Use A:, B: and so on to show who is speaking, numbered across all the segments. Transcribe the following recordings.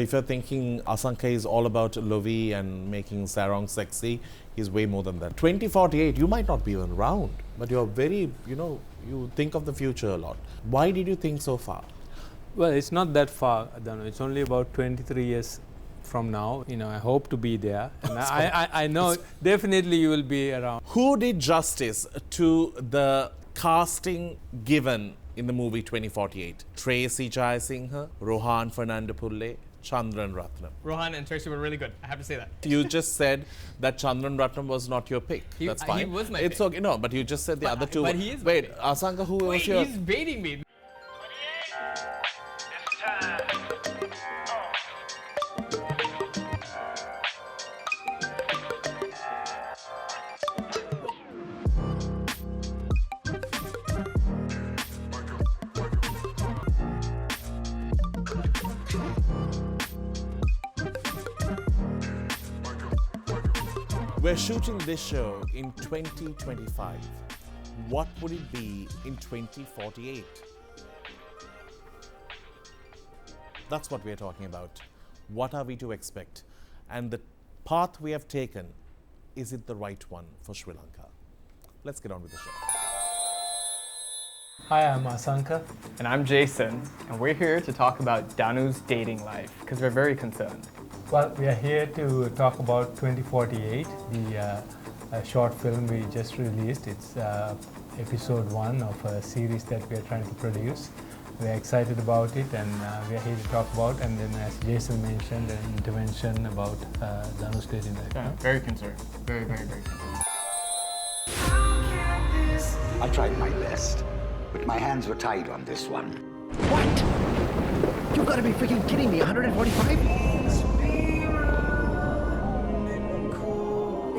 A: If you're thinking Asanka is all about Lovi and making sarong sexy, he's way more than that. 2048, you might not be even around, but you're very, you think of the future a lot. Why did you think so far?
B: Well, it's not that far, Danu. It's only about 23 years from now. I hope to be there. And I know definitely you will be around.
A: Who did justice to the casting given in the movie 2048? Tracy Jayasinghe, Rohan Fernando, Chandran Ratnam.
C: Rohan and Tracy were really good. I have to say that.
A: You just said that Chandran Ratnam was not your pick. That's fine.
C: He was my
A: pick. It's okay. No, but you just said the other two.
C: But he is.
A: Wait, Asanka, who was your?
C: He's baiting me.
A: We're shooting this show in 2025. What would it be in 2048? That's what we're talking about. What are we to expect? And the path we have taken, is it the right one for Sri Lanka? Let's get on with the show.
B: Hi, I'm Asanka.
C: And I'm Jason. And we're here to talk about Danu's dating life because we're very concerned.
B: Well, we are here to talk about 2048, the short film we just released. It's episode 1 of a series that we are trying to produce. We are excited about it and we are here to talk about, and then as Jason mentioned, an intervention about Danu's dating life.
C: Yeah, very concerned. Very, very, very concerned.
D: I tried my best, but my hands were tied on this one.
E: What? You gotta be freaking kidding me, 145?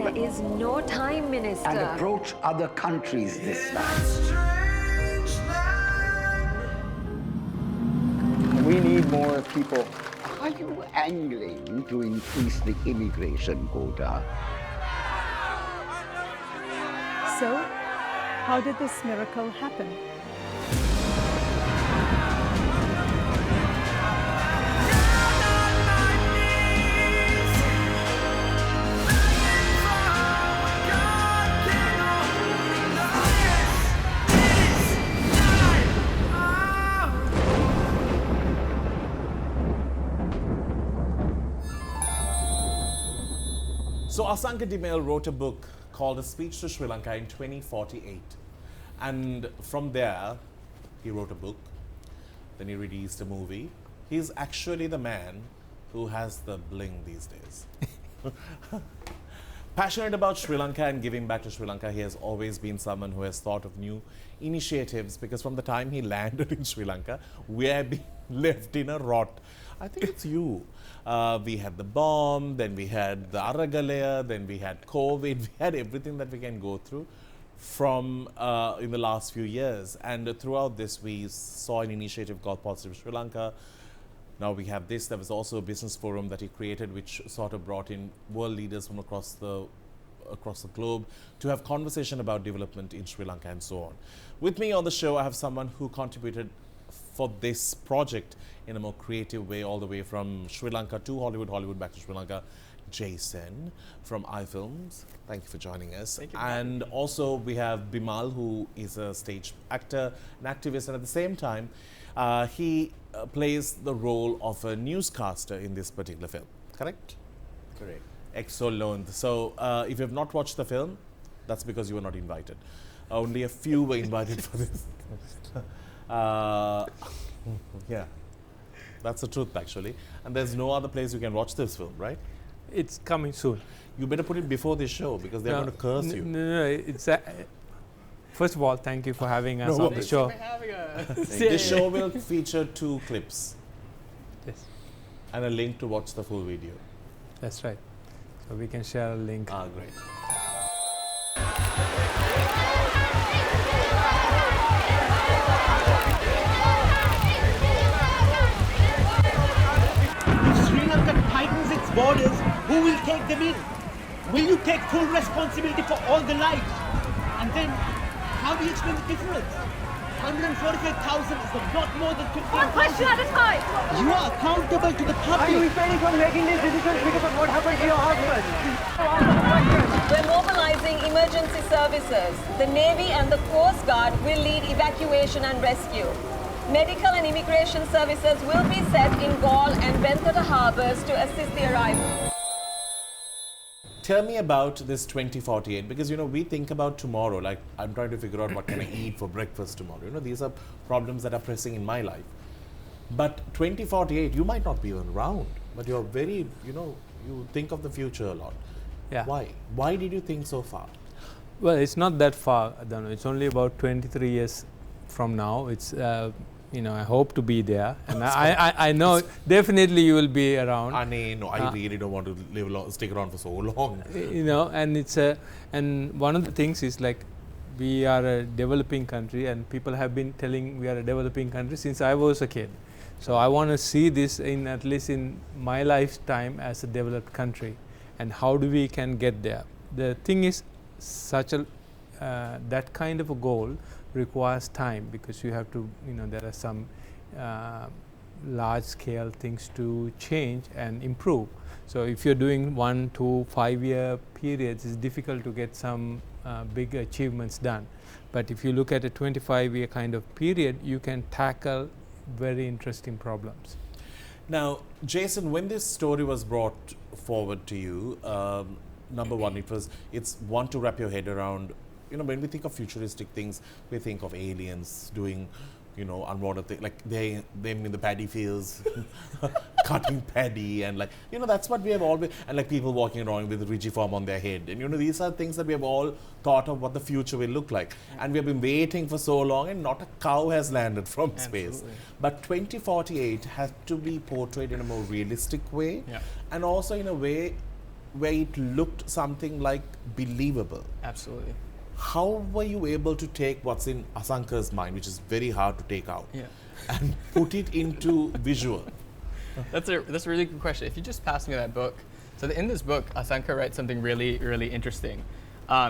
F: There is no time, Minister.
D: And approach other countries this time.
C: We need more people.
D: Are you angling to increase the immigration quota?
G: So, how did this miracle happen?
A: So Asanka de Mel wrote a book called A Speech to Sri Lanka in 2048. And from there, he wrote a book, then he released a movie. He's actually the man who has the bling these days. Passionate about Sri Lanka and giving back to Sri Lanka, he has always been someone who has thought of new initiatives, because from the time he landed in Sri Lanka, we have been left in a rot. I think it's you. We had the bomb, then we had the Aragalaya, then we had COVID, we had everything that we can go through from in the last few years. And throughout this, we saw an initiative called Positive Sri Lanka. Now we have this. There was also a business forum that he created, which sort of brought in world leaders from across the globe to have conversation about development in Sri Lanka and so on. With me on the show, I have someone who contributed for this project in a more creative way, all the way from Sri Lanka to Hollywood, Hollywood back to Sri Lanka. Jason from iFilms, thank you for joining us.
C: Thank you.
A: And also we have Bimal, who is a stage actor, an activist, and at the same time, he plays the role of a newscaster in this particular film, correct?
C: Correct.
A: Excellent. So if you have not watched the film, that's because you were not invited. Only a few were invited for this. Yeah, that's the truth actually. And there's no other place you can watch this film, right?
B: It's coming soon.
A: You better put it before this show because they're going to curse you.
B: No, it's first of all, thank you for having us on the show.
A: This show will feature 2 clips.
B: Yes.
A: And a link to watch the full video.
B: That's right. So we can share a link.
A: Ah, great.
E: If Sri Lanka tightens its borders, who will take them in? Will you take full responsibility for all the lives? And then, how do you explain the difference? 145,000 is a lot more than 15,000.
F: One question at a time.
E: You are accountable to the public.
H: Are you refraining from making these decisions because of what happened to your husband?
I: We're mobilizing emergency services. The Navy and the Coast Guard will lead evacuation and rescue. Medical and immigration services will be set in Gaul and Ventura harbors to assist the arrival.
A: Tell me about this 2048, because we think about tomorrow, like I'm trying to figure out what can I eat for breakfast tomorrow. These are problems that are pressing in my life. But 2048, you might not be even around, but you're very, you think of the future a lot.
B: Yeah.
A: Why? Why did you think so far?
B: Well, it's not that far, Danu. It's only about 23 years from now. It's I hope to be there, and I know definitely you will be around.
A: No, I really don't want to stick around for so long.
B: And it's and one of the things is like we are a developing country, and people have been telling we are a developing country since I was a kid. So I want to see this at least in my lifetime as a developed country, and how do we can get there. The thing is, such a that kind of a goal requires time, because you have to, there are some large scale things to change and improve. So if you're doing 1 to 5 year periods, it's difficult to get some big achievements done. But if you look at a 25-year kind of period, you can tackle very interesting problems.
A: Now, Jason, when this story was brought forward to you, number one, it's one to wrap your head around. When we think of futuristic things, we think of aliens doing, unwanted things, like them in the paddy fields, cutting paddy, and that's what we have always, and like people walking around with Rigiform on their head. And these are things that we have all thought of what the future will look like. And we have been waiting for so long, and not a cow has landed from space. But 2048 has to be portrayed in a more realistic way, and also in a way where it looked something like believable.
C: Absolutely.
A: How were you able to take what's in Asanka's mind, which is very hard to take out, and put it into visual?
C: That's a really good question. If you just pass me that book. So in this book, Asanka writes something really, really interesting.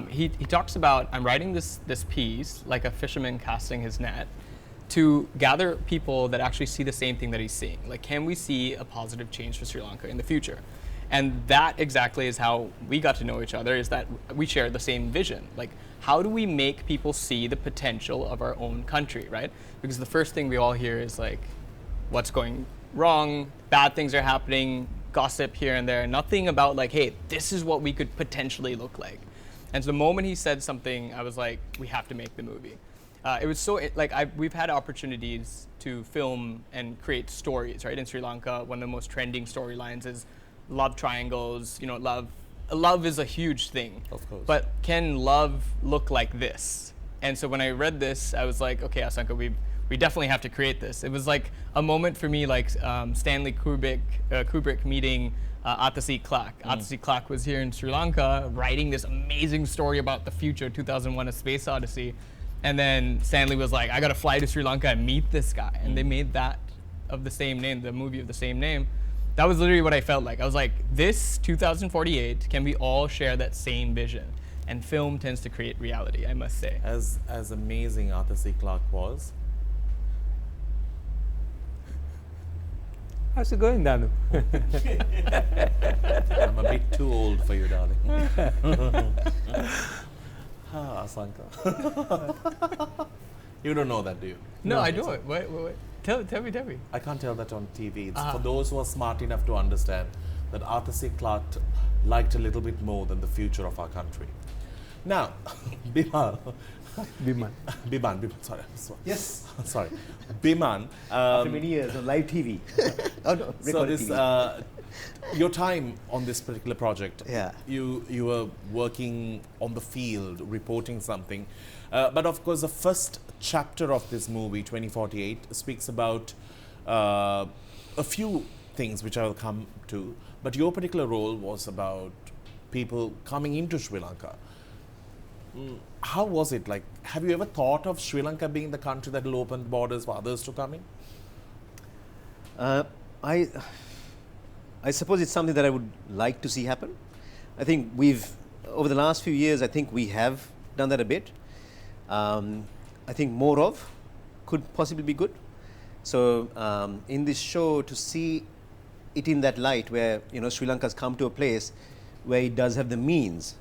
C: He talks about, I'm writing this piece like a fisherman casting his net to gather people that actually see the same thing that he's seeing. Like, can we see a positive change for Sri Lanka in the future? And that exactly is how we got to know each other, is that we share the same vision. Like, how do we make people see the potential of our own country, right? Because the first thing we all hear is like, what's going wrong, bad things are happening, gossip here and there, nothing about like, hey, this is what we could potentially look like. And so the moment he said something, I was like, we have to make the movie. It was so, we've had opportunities to film and create stories, right? In Sri Lanka, one of the most trending storylines is love triangles, love is a huge thing. Of course. But can love look like this? And so when I read this, I was like, okay, Asanka, we definitely have to create this. It was like a moment for me, like Stanley Kubrick meeting Arthur C. Clarke. Arthur C. Clarke was here in Sri Lanka writing this amazing story about the future, 2001: A Space Odyssey. And then Stanley was like, I gotta fly to Sri Lanka and meet this guy. And they made that of the same name, the movie of the same name. That was literally what I felt like. I was like, this 2048, can we all share that same vision? And film tends to create reality, I must say.
A: As amazing Arthur C. Clarke was.
B: How's it going, Danu?
A: I'm a bit too old for you, darling. Asanka. You don't know that, do you?
C: No, I don't. Wait. Tell me.
A: I can't tell that on TV. It's for those who are smart enough to understand that Arthur C. Clarke liked a little bit more than the future of our country. Now, Biman, sorry.
H: Yes.
A: Sorry. Biman.
H: After many years on live TV.
A: So this, your time on this particular project, you were working on the field, reporting something. But of course, the first chapter of this movie, 2048, speaks about a few things which I will come to. But your particular role was about people coming into Sri Lanka. How was it? Like, have you ever thought of Sri Lanka being the country that will open borders for others to come in?
J: I suppose it's something that I would like to see happen. I think over the last few years, I think we have done that a bit. I think more of, could possibly be good. So in this show, to see it in that light, where Sri Lanka's come to a place where it does have the means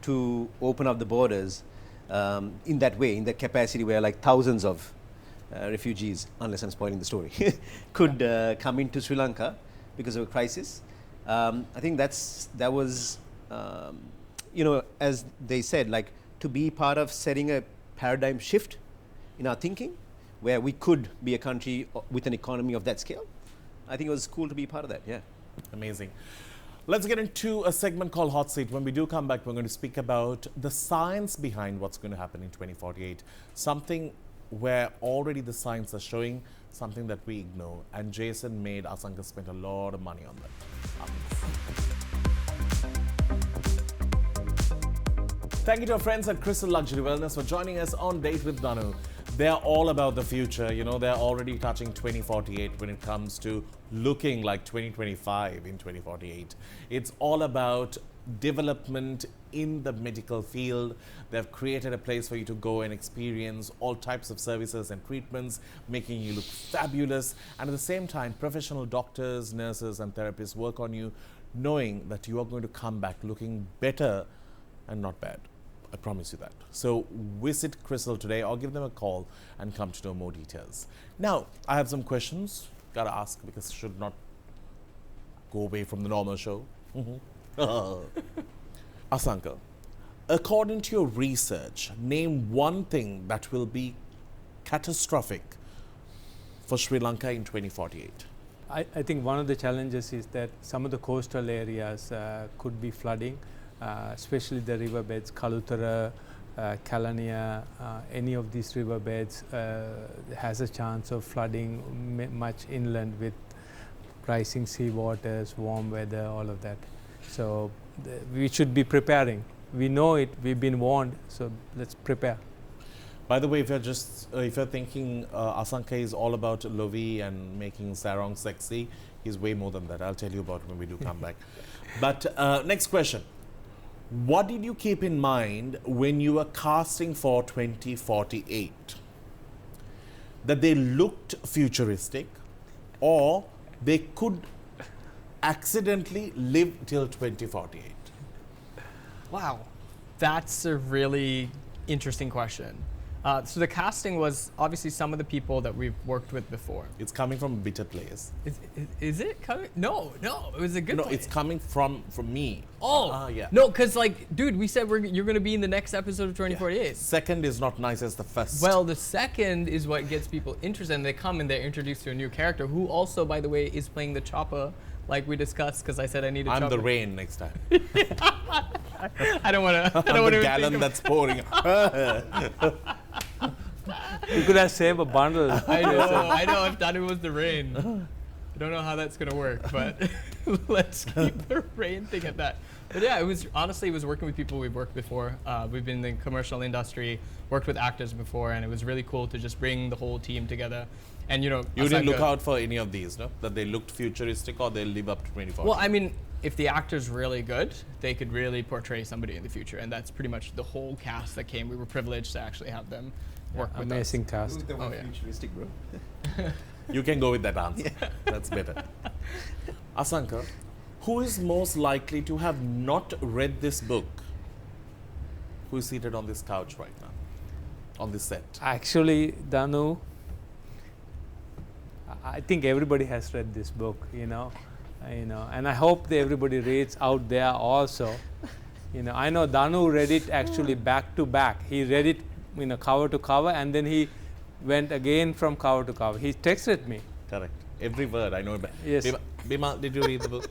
J: to open up the borders in that way, in that capacity, where like thousands of refugees, unless I'm spoiling the story, could come into Sri Lanka because of a crisis. I think that was, as they said, like to be part of setting a paradigm shift in our thinking, where we could be a country with an economy of that scale. I think it was cool to be part of that, yeah.
A: Amazing. Let's get into a segment called Hot Seat. When we do come back, we're going to speak about the science behind what's going to happen in 2048. Something where already the science are showing something that we ignore. And Jason made Asanka spend a lot of money on that. Thank you to our friends at Crystal Luxury Wellness for joining us on Date with Danu. They're all about the future. They're already touching 2048 when it comes to looking like 2025 in 2048. It's all about development in the medical field. They've created a place for you to go and experience all types of services and treatments, making you look fabulous. And at the same time, professional doctors, nurses, and therapists work on you, knowing that you are going to come back looking better and not bad. I promise you that. So visit Crystal today or give them a call and come to know more details. Now, I have some questions. Gotta ask because it should not go away from the normal show. Asanka, according to your research, name one thing that will be catastrophic for Sri Lanka in 2048.
B: I think one of the challenges is that some of the coastal areas could be flooding. Especially the riverbeds, Kalutara, Kalania, any of these riverbeds has a chance of flooding much inland with rising sea waters, warm weather, all of that. So we should be preparing. We know it, we've been warned, so let's prepare.
A: By the way, if you're thinking Asanka is all about Lovi and making sarong sexy, he's way more than that. I'll tell you about it when we do come back. But next question. What did you keep in mind when you were casting for 2048? That they looked futuristic or they could accidentally live till 2048?
C: Wow, that's a really interesting question. So the casting was obviously some of the people that we've worked with before.
A: It's coming from a bitter place.
C: Is it coming? No, it was a good place.
A: No, it's coming from me.
C: Oh,
A: yeah.
C: No, because dude, we said you're going to be in the next episode of 2048. Yeah.
A: Second is not nice as the first.
C: Well, the second is what gets people interested, and they come and they're introduced to a new character who also, by the way, is playing the chopper, like we discussed, because I said I need a chopper.
A: I'm the rain next time.
C: I don't want to.
A: I'm the gallon that's pouring.
B: You could have saved a bundle.
C: I know. If Danu was the rain, I don't know how that's gonna work, but let's keep the rain thing at that. But yeah, it was working with people we've worked before. We've been in the commercial industry, worked with actors before, and it was really cool to just bring the whole team together. And you
A: didn't look out for any of these, no? That they looked futuristic or they live up to 24.
C: Well, I mean, if the actor's really good, they could really portray somebody in the future, and that's pretty much the whole cast that came. We were privileged to actually have them work with us.
B: Amazing cast.
J: Futuristic, bro.
A: You can go with that answer. Yeah. That's better. Asanka, who is most likely to have not read this book? Who is seated on this couch right now, on this set?
B: Actually, Danu, I think everybody has read this book, and I hope that everybody reads out there also. I know Danu read it actually back to back. He read it, cover to cover, and then he went again from cover to cover. He texted me.
A: Correct. Every word I know.
B: Yes.
A: Bima, did you read the book?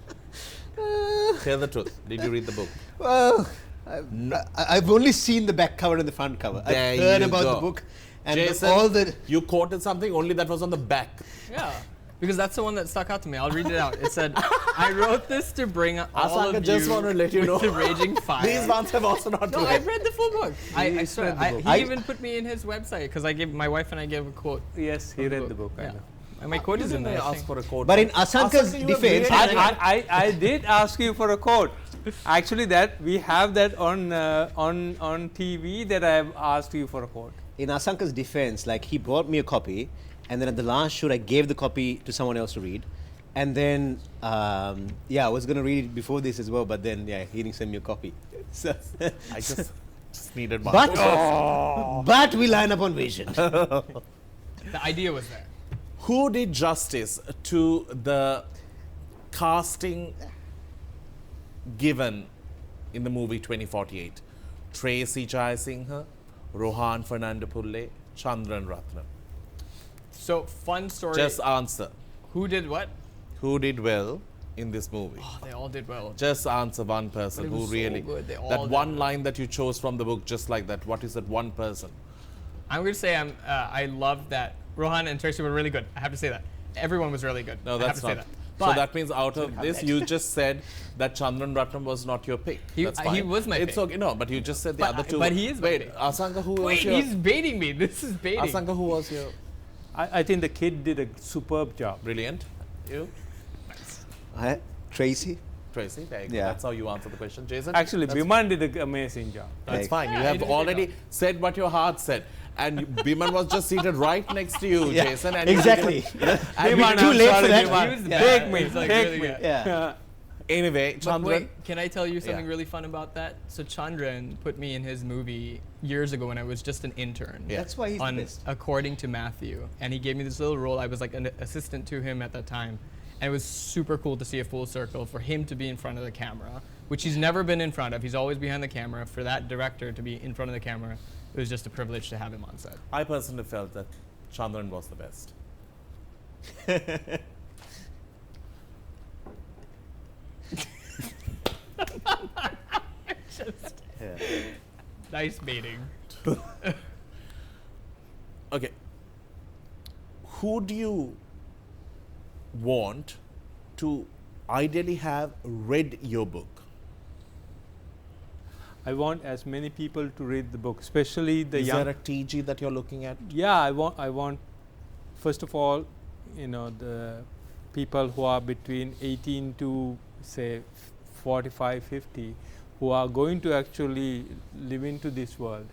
A: Tell the truth. Did you read the book?
J: Well, I've only seen the back cover and the front cover. I've heard about the book. And
A: Jason, you quoted something only that was on the back.
C: Yeah, because that's the one that stuck out to me. I'll read it out. It said, I wrote this to bring all
A: Asanka
C: of
A: just want to let you know.
C: the raging fire.
A: These ones have also not
C: No,
A: read.
C: I've read the full book. He even put me in his website because my wife and I gave a quote.
B: Yes, he read the book. I know.
C: And my quote is in there.
A: Ask for a quote.
J: But in Asanka's defense,
B: I did ask you for a quote. Actually, that we have that on TV that I have asked you for a quote.
J: in Asanka's defense, like he brought me a copy, and then at the last shoot, I gave the copy to someone else to read. And then, I was going to read it before this as well, but then, he didn't send me a copy. So
A: I just needed one.
J: But we line up on vision.
C: The idea was there.
A: Who did justice to the casting given in the movie 2048? Tracy Jayasinghe, Rohan Fernando Pulle, Chandran Ratnam.
C: So, fun story.
A: Just answer.
C: Who did what?
A: Who did well in this movie?
C: Oh, they all did well.
A: Just answer one person
C: But it
A: who
C: was so
A: really.
C: good. They all
A: That
C: did
A: one
C: well.
A: line that you chose from the book, just like that. What is that one person?
C: I'm going to say I love that Rohan and Tracy were really good. I have to say that. Everyone was really good.
A: No,
C: I have
A: that's
C: to
A: not.
C: say that.
A: So
C: But
A: that means out of this, you just said that Chandran Ratnam was not your pick.
C: He-
A: That's
C: he
A: fine.
C: was my
A: It's
C: pick.
A: okay. No, but you just said the
C: But
A: other two.
C: but he is my
A: Wait,
C: pick.
A: Asanka, who
C: Wait,
A: was your?
C: he's baiting me. This is baiting.
A: Asanka, who was your?
B: I think the kid did a superb job.
A: Brilliant. You?
J: Tracy?
A: Tracy, there you go.
J: Yeah.
A: That's how you answer the question. Jason?
B: Actually,
A: That's-
B: Biman did an amazing job.
A: That's fine. You
C: Yeah, he
A: have
C: did a good
A: already
C: job.
A: said what your heart said. And Biman was just seated right next to you,
J: Yeah,
A: Jason. And
J: exactly.
A: And
B: Biman,
J: too
B: I'm
J: late
B: sorry,
J: for that.
B: Biman.
C: He was
B: Take me,
C: He's like
B: take
C: really
B: me.
C: good.
J: Yeah.
A: Anyway,
C: But
A: Chandran.
C: wait, can I tell you something
A: Yeah.
C: really fun about that? So Chandran put me in his movie years ago when I was just an intern.
A: Yeah.
J: That's why he's the
C: on
J: best.
C: According to Matthew, and he gave me this little role. I was like an assistant to him at that time, and it was super cool to see a full circle for him to be in front of the camera, which he's never been in front of. He's always behind the camera. For that director to be in front of the camera, it was just a privilege to have him on set.
A: I personally felt that Chandran was the best.
C: Nice baiting.
A: Okay. Who do you want to ideally have read your book?
B: I want as many people to read the book, especially the
A: Is
B: young.
A: there a TG that you're looking at?
B: Yeah, I want, first of all, the people who are between 18 to say 45, 50, who are going to actually live into this world,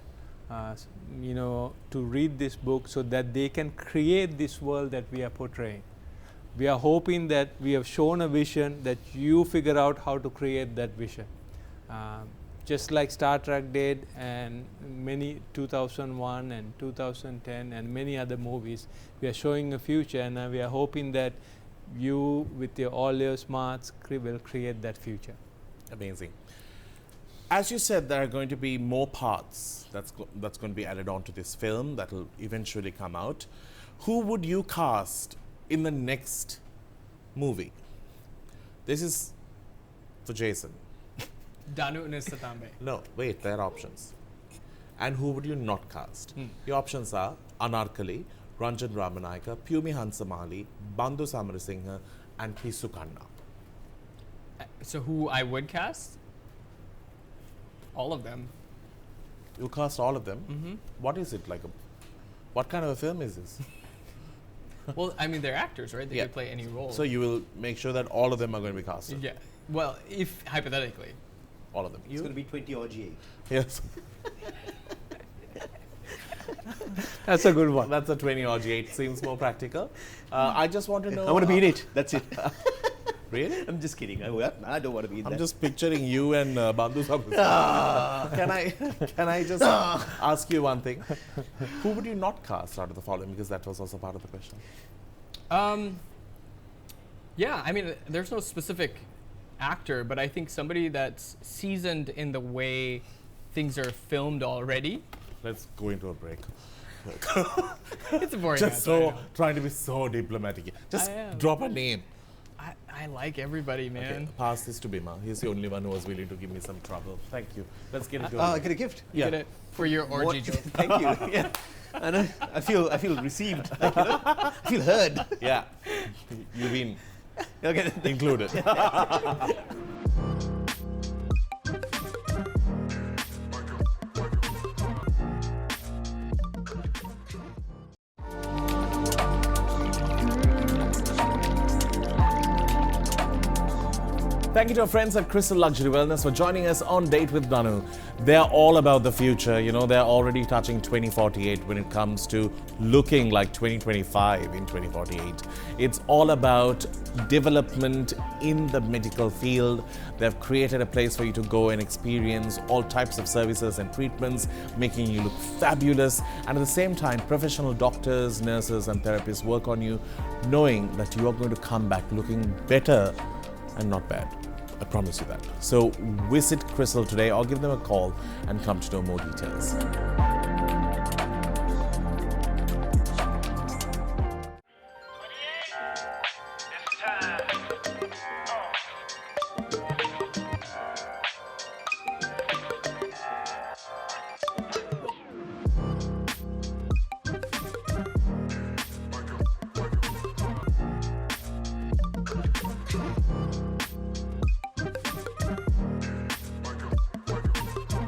B: to read this book so that they can create this world that we are portraying. We are hoping that we have shown a vision that you figure out how to create that vision. Just like Star Trek did, and many 2001 and 2010 and many other movies, we are showing a future, and we are hoping that you, with all your smarts, will create that future.
A: Amazing. As you said, there are going to be more parts that's going to be added on to this film that will eventually come out. Who would you cast in the next movie? This is for Jason.
C: Danu Nisatambe.
A: No, wait, there are options. And who would you not cast? Your options are Anarkali, Ranjan Ramanayaka, Pyumi Hansamali, Bandhu Samarasinghe, and Pisu Kanna.
C: So who I would cast? All of them.
A: You cast all of them? What is it like? What kind of a film is this?
C: Well, I mean, they're actors, right? They
A: Yeah.
C: could play any role.
A: So you will make sure that all of them are going to be casted?
C: Yeah. Well, if hypothetically.
A: All of them.
J: It's going to be 20 or G8.
A: Yes.
B: That's a good one.
A: That's a 20 or 8. Seems more practical. I just want to know.
J: I want to be in it. That's it.
A: Really?
J: I'm just kidding. I don't want to be in
A: I'm
J: that.
A: just picturing you and Bandhu Samarasinghe. Can I just ask you one thing? Who would you not cast out of the following? Because that was also part of the question.
C: Yeah, I mean, there's no specific actor, but I think somebody that's seasoned in the way things are filmed already.
A: Let's go into a break.
C: It's a boring
A: Just
C: answer, I
A: so
C: know.
A: trying to be so diplomatic. Just
C: I am.
A: drop a name.
C: I like everybody, man.
A: Okay, pass this to Bima. He's the only one who was willing to give me some trouble. Thank you. Let's get into
J: I
A: it.
J: get a gift.
C: You get it for your orgy joke.
J: Thank you. Yeah. And I feel received. Like, I feel heard.
A: Yeah. You've been
J: Okay.
A: included. Thank you to our friends at Crystal Luxury Wellness for joining us on Date with Danu. They're all about the future. You know, they're already touching 2048 when it comes to looking like 2025 in 2048. It's all about development in the medical field. They've created a place for you to go and experience all types of services and treatments, making you look fabulous. And at the same time, professional doctors, nurses, and therapists work on you, knowing that you are going to come back looking better and not bad. I promise you that. So visit Crystal today or give them a call and come to know more details.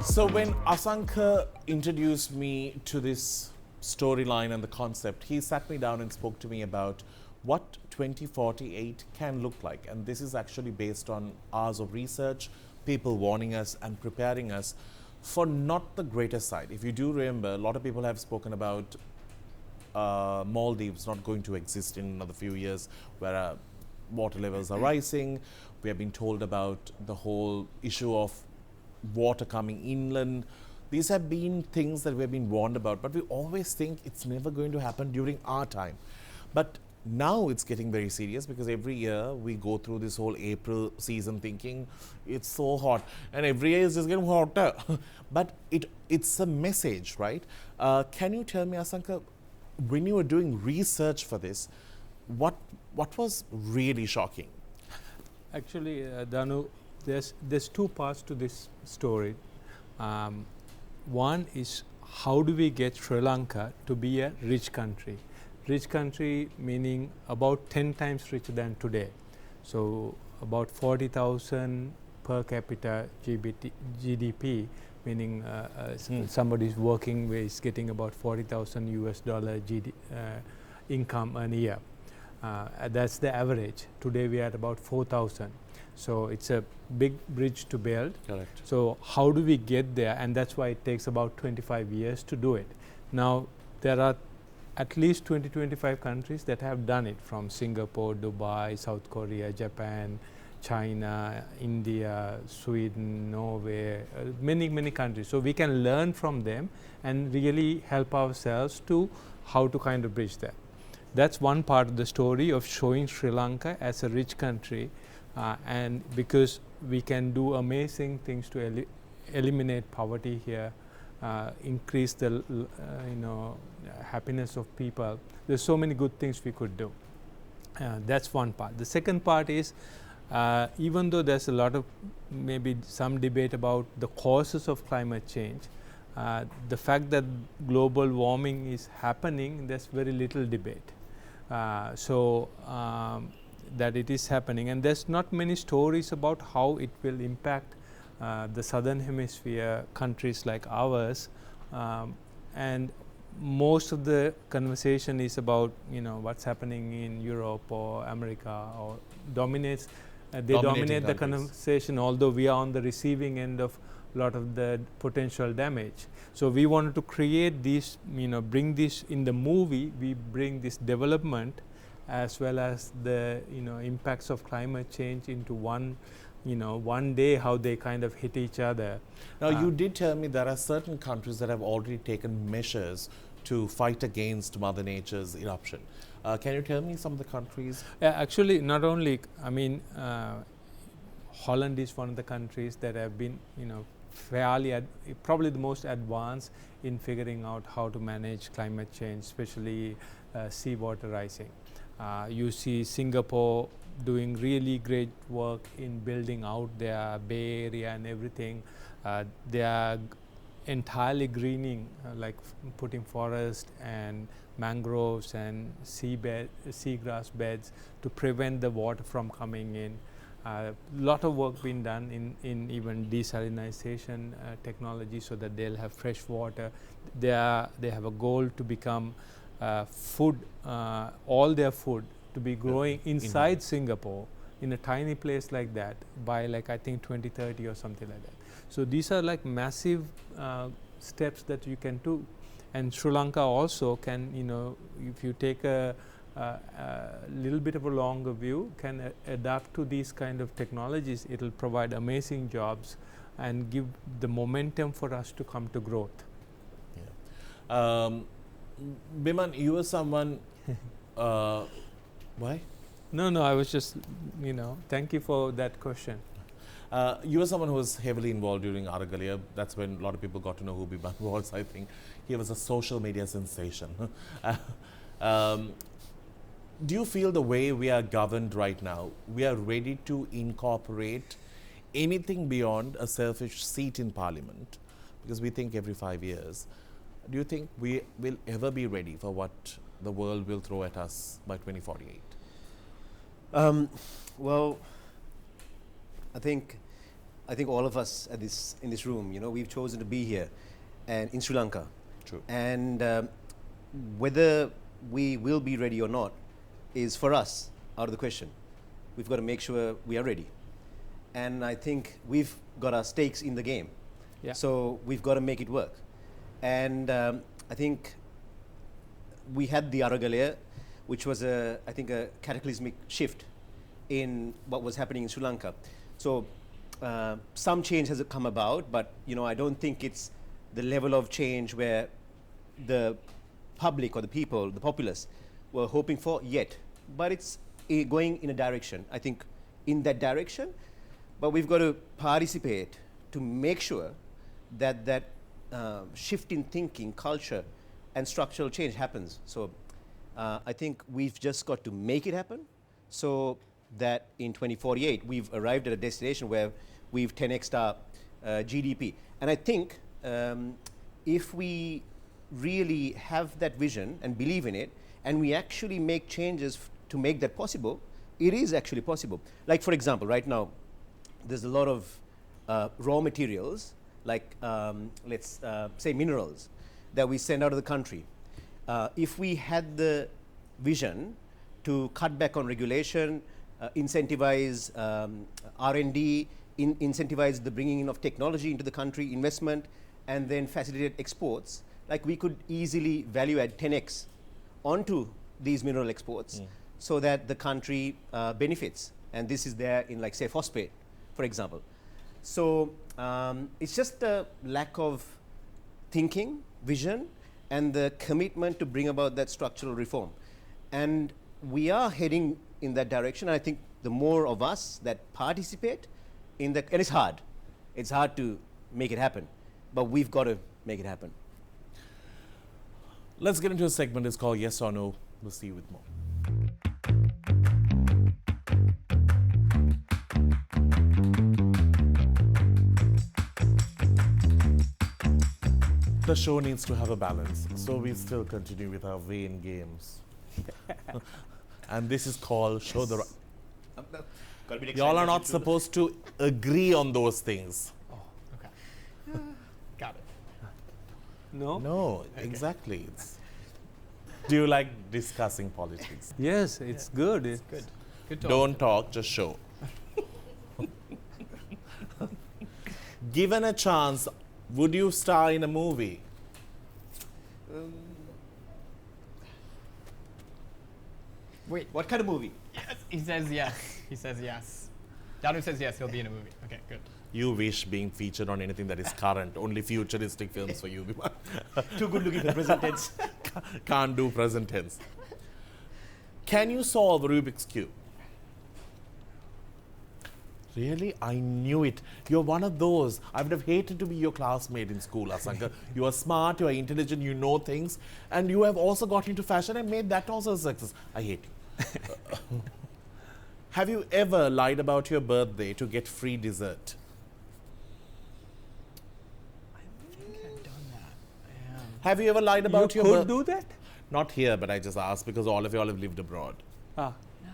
A: So when Asanka introduced me to this storyline and the concept, he sat me down and spoke to me about what 2048 can look like. And this is actually based on hours of research, people warning us and preparing us for not the greater side. If you do remember, a lot of people have spoken about Maldives not going to exist in another few years, where water levels are rising. We have been told about the whole issue of water coming inland. These have been things that we've been warned about, but we always think it's never going to happen during our time. But now it's getting very serious, because every year we go through this whole April season thinking it's so hot, and every year it's just getting hotter. But it's a message, right? Can you tell me, Asanka, when you were doing research for this, what was really shocking?
B: Actually, Danu, there's two parts to this story. One is, how do we get Sri Lanka to be a rich country? Rich country meaning about 10 times richer than today. So about 40,000 per capita GDP, meaning somebody's working where is getting about $40,000 income a year. That's the average. Today we are at about 4,000. So it's a big bridge to build.
A: Correct.
B: So how do we get there? And that's why it takes about 25 years to do it. Now, there are at least 20-25 countries that have done it, from Singapore, Dubai, South Korea, Japan, China, India, Sweden, Norway, many countries. So we can learn from them and really help ourselves to how to kind of bridge that. That's one part of the story of showing Sri Lanka as a rich country, and because we can do amazing things to eliminate poverty here, increase the happiness of people. There's so many good things we could do. That's one part. The second part is, even though there's a lot of maybe some debate about the causes of climate change, the fact that global warming is happening, there's very little debate. That it is happening, and there's not many stories about how it will impact the southern hemisphere countries like ours, and most of the conversation is about what's happening in Europe or America, or dominates. They dominate the conversation, although we are on the receiving end of a lot of the potential damage. So we wanted to create this, bring this in the movie. We bring this development as well as the impacts of climate change into one day, how they kind of hit each other.
A: Now, you did tell me there are certain countries that have already taken measures to fight against Mother Nature's eruption. Can you tell me some of the countries?
B: Actually, not only, Holland is one of the countries that have been, fairly, probably the most advanced in figuring out how to manage climate change, especially seawater rising. You see Singapore doing really great work in building out their Bay Area and everything. They are entirely greening, like putting forest and mangroves and seagrass beds to prevent the water from coming in. Lot of work being done in even desalinization technology, so that they'll have fresh water. They have a goal to become food, all their food to be growing inside Singapore, in a tiny place like that by like I think 2030 or something like that. So these are like massive steps that you can do, and Sri Lanka also can, you know, if you take a little bit of a longer view, can adapt to these kind of technologies. It will provide amazing jobs and give the momentum for us to come to growth.
A: Biman, you were someone. Why?
B: No, I was just, you know, thank you for that question.
A: You were someone who was heavily involved during Aragalia. That's when a lot of people got to know who Biman was, I think. He was a social media sensation. Do you feel the way we are governed right now, we are ready to incorporate anything beyond a selfish seat in parliament? Because we think every 5 years. Do you think we will ever be ready for what the world will throw at us by 2048?
J: Well, I think all of us in this room, you know, we've chosen to be here and in Sri Lanka.
A: True.
J: And whether we will be ready or not is for us out of the question. We've got to make sure we are ready. And I think we've got our stakes in the game.
B: Yeah.
J: So we've got to make it work. And I think we had the Aragalia, which was I think a cataclysmic shift in what was happening in Sri Lanka. So some change has come about, but you know, I don't think it's the level of change where the public or the people, the populace, were hoping for yet. But it's going in a direction, I think, in that direction. But we've got to participate to make sure that shift in thinking, culture, and structural change happens. So I think we've just got to make it happen so that in 2048 we've arrived at a destination where we've 10x'd our GDP. And I think if we really have that vision and believe in it, and we actually make changes to make that possible, it is actually possible. Like, for example, right now, there's a lot of raw materials, like let's say minerals, that we send out of the country. If we had the vision to cut back on regulation, incentivize R&D, incentivize the bringing in of technology into the country, investment, and then facilitate exports, like we could easily value add 10x onto these mineral exports so that the country benefits. And this is there in, like, say, phosphate, for example. So it's just a lack of thinking, vision, and the commitment to bring about that structural reform. And we are heading in that direction. I think the more of us that participate in that, and it's hard to make it happen, but we've got to make it happen.
A: Let's get into a segment. It's called Yes or No. We'll see you with more. The show needs to have a balance, so we still continue with our vain games. And this is called Show the Right. Y'all are not supposed to agree on those things.
C: Oh, okay. Got it.
B: No?
A: No,
C: Okay.
A: exactly. Do you like discussing politics?
B: Yes, it's good. It's
C: Good. Good talk.
A: Don't talk, just show. Given a chance, would you star in a movie?
C: Wait.
J: What kind of movie?
C: Yes. He says yes. He says yes. Danu says yes, he'll be in a movie. Okay, good.
A: You wish being featured on anything that is current, only futuristic films for you.
J: Too good looking for present tense.
A: Can't do present tense. Can you solve a Rubik's Cube? Really? I knew it. You're one of those. I would have hated to be your classmate in school, Asanka. You are smart, you are intelligent, you know things, and you have also got into fashion and made that also a success. I hate you. Have you ever lied about your birthday to get free dessert?
C: I think I've done that. Yeah.
A: Have you ever lied about
B: you
A: your
B: could do that?
A: Not here, but I just asked because all of you all have lived abroad.
B: Ah,
C: No,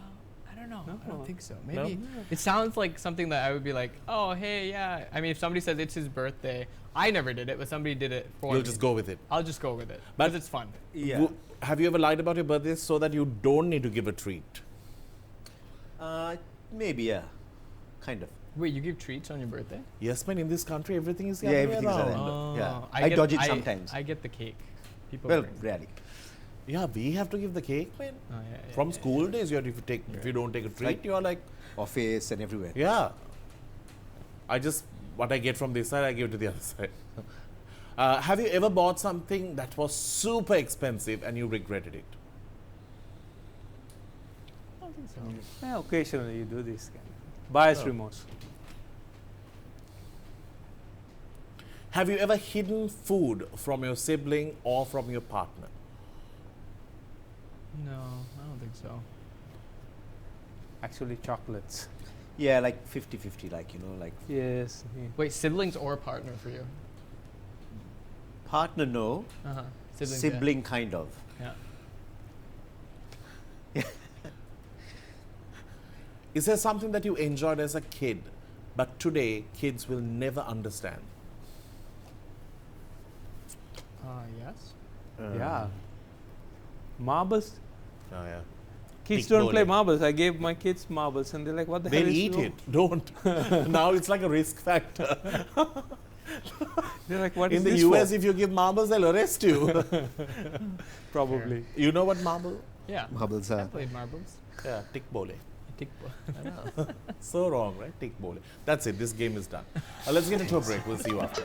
C: I don't know.
B: No?
C: I don't think so. Maybe it sounds like something that I would be like, oh, hey, yeah. I mean, if somebody says it's his birthday, I never did it, but somebody did it for me.
A: You'll just go with it.
C: I'll just go with it
A: But-
C: because it's fun.
J: Yeah.
A: Have you ever lied about your birthday so that you don't need to give a treat?
J: Maybe, yeah. Kind of.
C: Wait, you give treats on your birthday?
A: Yes, man, in this country, everything is the
J: Yeah,
A: other
J: everything
A: way
J: is the
A: around.
J: other way. Yeah.
C: Oh,
J: I dodge it sometimes.
C: I get the cake. People
J: Well,
C: bring.
J: rarely.
A: Yeah, we have to give the cake, man.
C: Oh, yeah,
A: From school days, you have to take. If you don't take a treat,
J: Like-
A: you are like,
J: Office and everywhere.
A: yeah. What I get from this side, I give to the other side. Have you ever bought something that was super expensive and you regretted it?
C: I don't think so.
B: Yeah, occasionally you do this kind of buyer's remorse.
A: Have you ever hidden food from your sibling or from your partner?
C: No, I don't think so.
B: Actually, chocolates.
J: Yeah, like 50-50, like, like
B: Yes.
C: Wait, siblings or partner for you?
J: partner, no.
C: Uh-huh. Siblings,
J: Sibling, kind of.
C: Yeah.
A: Is there something that you enjoyed as a kid, but today kids will never understand?
C: Yes.
B: Yeah. Marbles.
A: Oh, yeah.
B: Kids
A: Tick
B: don't play
A: bowling.
B: marbles. I gave my kids marbles and they're like, what the hell
A: They'll
B: is
A: eat
B: wrong?
A: it. Don't. Now it's like a risk factor.
B: They're like, what
A: In
B: is
A: the
B: this
A: US,
B: for?
A: if you give marbles, they'll arrest you.
B: Probably.
A: You know what marble?
C: Yeah.
J: Marbles
C: I
J: are.
C: played marbles.
A: Yeah, tick bowling.
C: Tick
A: So wrong, right? Tick bowling. That's it. This game is done. Let's get into a break. We'll see you after.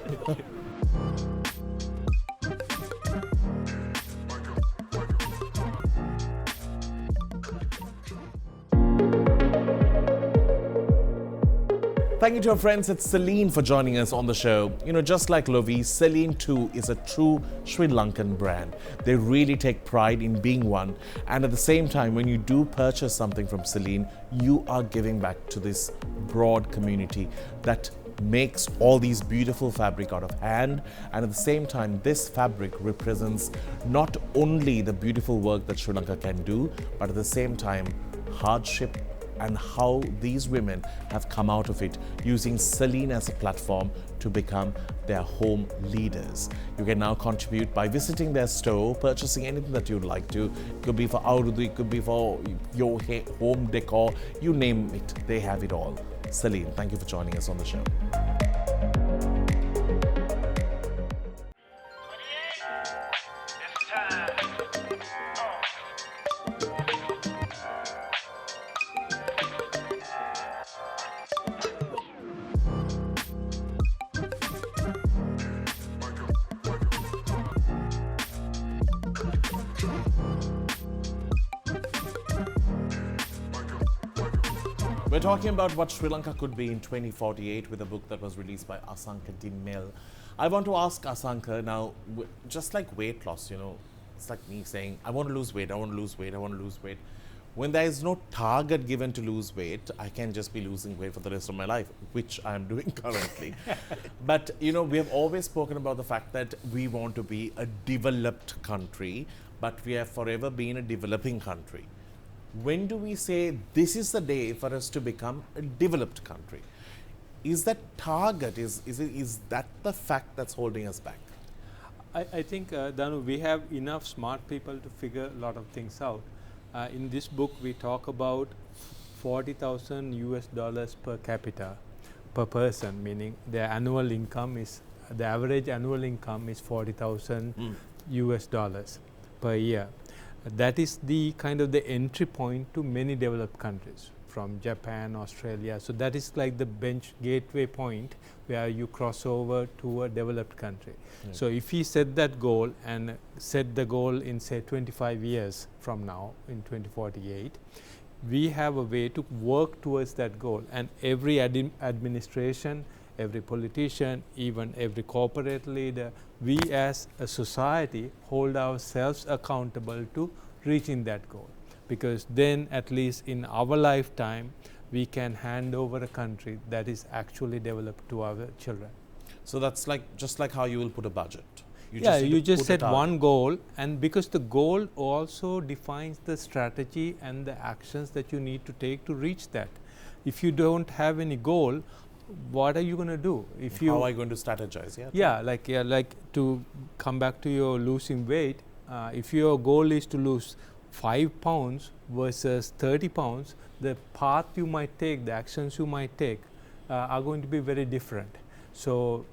A: Thank you to our friends at Celine for joining us on the show. Just like Lovi, Celine too is a true Sri Lankan brand. They really take pride in being one. And at the same time, when you do purchase something from Celine, you are giving back to this broad community that makes all these beautiful fabric out of hand. And at the same time, this fabric represents not only the beautiful work that Sri Lanka can do, but at the same time, hardship and how these women have come out of it using Celine as a platform to become their home leaders. You can now contribute by visiting their store, purchasing anything that you'd like to. It could be for Aurudu, it could be for your home decor, you name it, they have it all. Celine, thank you for joining us on the show. We're talking about what Sri Lanka could be in 2048 with a book that was released by Asanka de Mel. I want to ask Asanka now, just like weight loss, it's like me saying, I want to lose weight, I want to lose weight, I want to lose weight. When there is no target given to lose weight, I can just be losing weight for the rest of my life, which I'm doing currently. But, we have always spoken about the fact that we want to be a developed country, but we have forever been a developing country. When do we say this is the day for us to become a developed country? Is that target, is that the fact that's holding us back?
B: I think, Danu, we have enough smart people to figure a lot of things out. In this book, we talk about $40,000 per capita per person, meaning their annual income is, the average annual income is $40,000 per year. That is the kind of the entry point to many developed countries from Japan, Australia. So that is like the gateway point where you cross over to a developed country. So if we set that goal and set the goal in say 25 years from now in 2048, we have a way to work towards that goal, and every administration, every politician, even every corporate leader, we as a society hold ourselves accountable to reaching that goal, because then at least in our lifetime we can hand over a country that is actually developed to our children.
A: So that's just like how you will put a budget.
B: You just set one goal, and because the goal also defines the strategy and the actions that you need to take to reach that. If you don't have any goal, what are you going to do?
A: How are you going to strategize?
B: Like to come back to your losing weight, if your goal is to lose 5 pounds versus 30 pounds, the path you might take, the actions you might take are going to be very different. So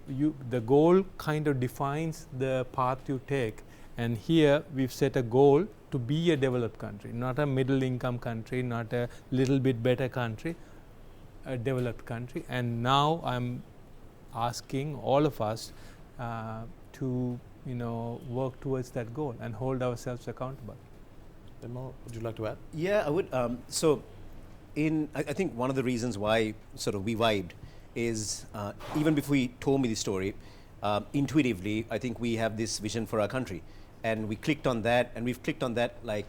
B: the goal kind of defines the path you take, and here we've set a goal to be a developed country, not a middle income country, not a little bit better country, a developed country. And now I'm asking all of us to work towards that goal and hold ourselves accountable.
A: Danu, would you like to add?
J: Yeah, I would. I think one of the reasons why sort of we vibed is even before he told me the story, intuitively, I think we have this vision for our country. And we clicked on that, and we've clicked on that like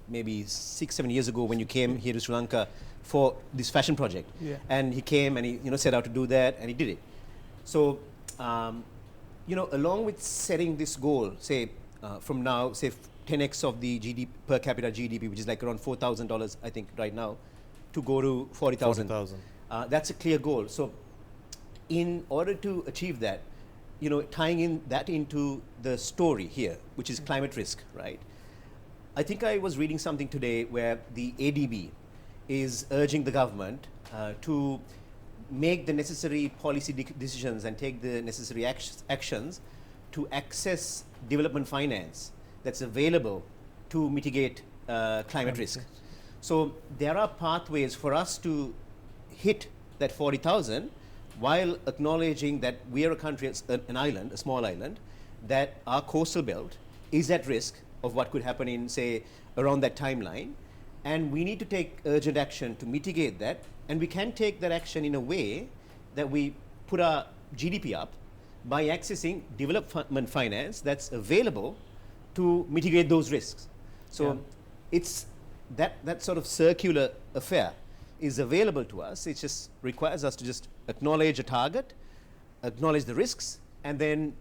J: maybe 6-7 years ago when you came here to Sri Lanka for this fashion project.
B: Yeah.
J: And he came and he set out to do that, and he did it. So, along with setting this goal, say from now, say 10x of the GDP, per capita GDP, which is like around $4,000, I think, right now, to go to 40,000. That's a clear goal. So, in order to achieve that, tying in that into the story here, which is climate risk, right? I think I was reading something today where the ADB is urging the government to make the necessary policy decisions and take the necessary actions to access development finance that's available to mitigate climate risk. So there are pathways for us to hit that 40,000 while acknowledging that we are a country, an island, a small island, that our coastal belt is at risk of what could happen in, say, around that timeline. And we need to take urgent action to mitigate that. And we can take that action in a way that we put our GDP up by accessing development finance that's available to mitigate those risks. So it's that sort of circular affair is available to us. It just requires us to just acknowledge a target, acknowledge the risks, and then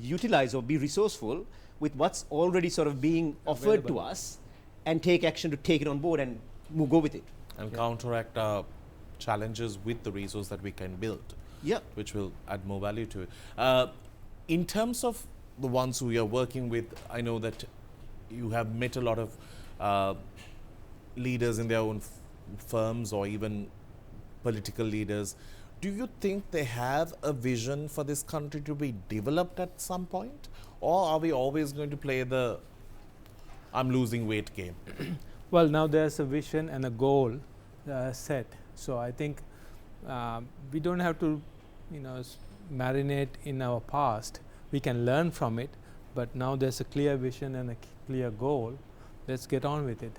J: utilize or be resourceful with what's already sort of being offered to us, and take action to take it on board and go with it.
A: And counteract challenges with the resource that we can build, which will add more value to it. In terms of the ones who you are working with, I know that you have met a lot of leaders in their own firms or even political leaders. Do you think they have a vision for this country to be developed at some point? Or are we always going to play the I'm losing weight game?
B: Well, now there's a vision and a goal set. So I think we don't have to, marinate in our past. We can learn from it, but now there's a clear vision and a clear goal. Let's get on with it.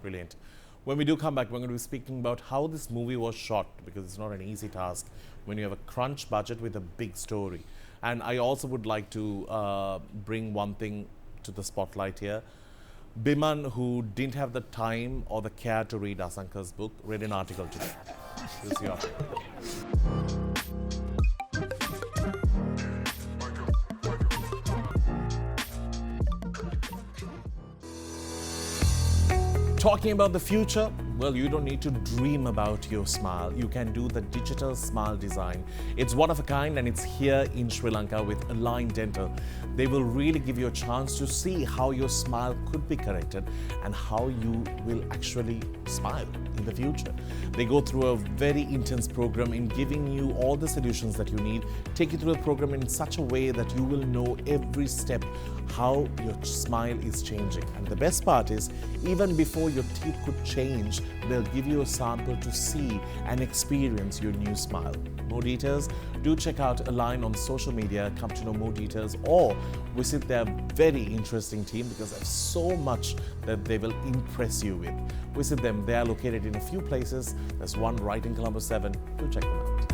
A: Brilliant. When we do come back, we're going to be speaking about how this movie was shot, because it's not an easy task when you have a crunch budget with a big story. And I also would like to bring one thing to the spotlight here. Biman, who didn't have the time or the care to read Asanka's book, read an article today. We'll see you after. Talking about the future, well, you don't need to dream about your smile. You can do the digital smile design. It's one of a kind, and it's here in Sri Lanka with Align Dental. They will really give you a chance to see how your smile could be corrected and how you will actually smile in the future. They go through a very intense program in giving you all the solutions that you need, take you through the program in such a way that you will know every step how your smile is changing. And the best part is, even before your teeth could change, they'll give you a sample to see and experience your new smile. More details, do check out Align on social media, come to know more details, or visit their very interesting team, because there's so much that they will impress you with. Visit them. They are located in a few places. There's one right in Colombo 7. Do check them out.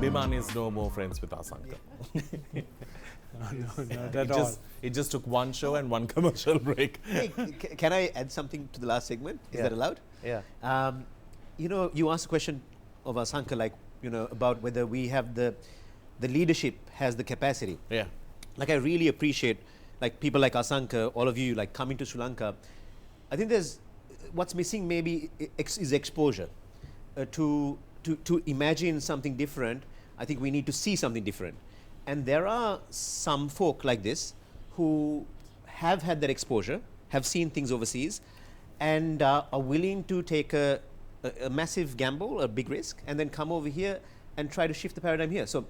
A: Biman is no more friends with Asanka.
B: No, not at all.
A: It just took one show and one commercial break.
J: Hey, can I add something to the last segment? Is that allowed?
A: Yeah.
J: you know, you asked a question of Asanka, like, you know, about whether we have the leadership has the capacity.
A: Yeah.
J: Like, I really appreciate, like, people like Asanka, all of you, like, coming to Sri Lanka. I think there's, what's missing maybe is exposure. To imagine something different, I think we need to see something different. And there are some folk like this who have had that exposure, have seen things overseas, and are willing to take a massive gamble, a big risk, and then come over here and try to shift the paradigm here. So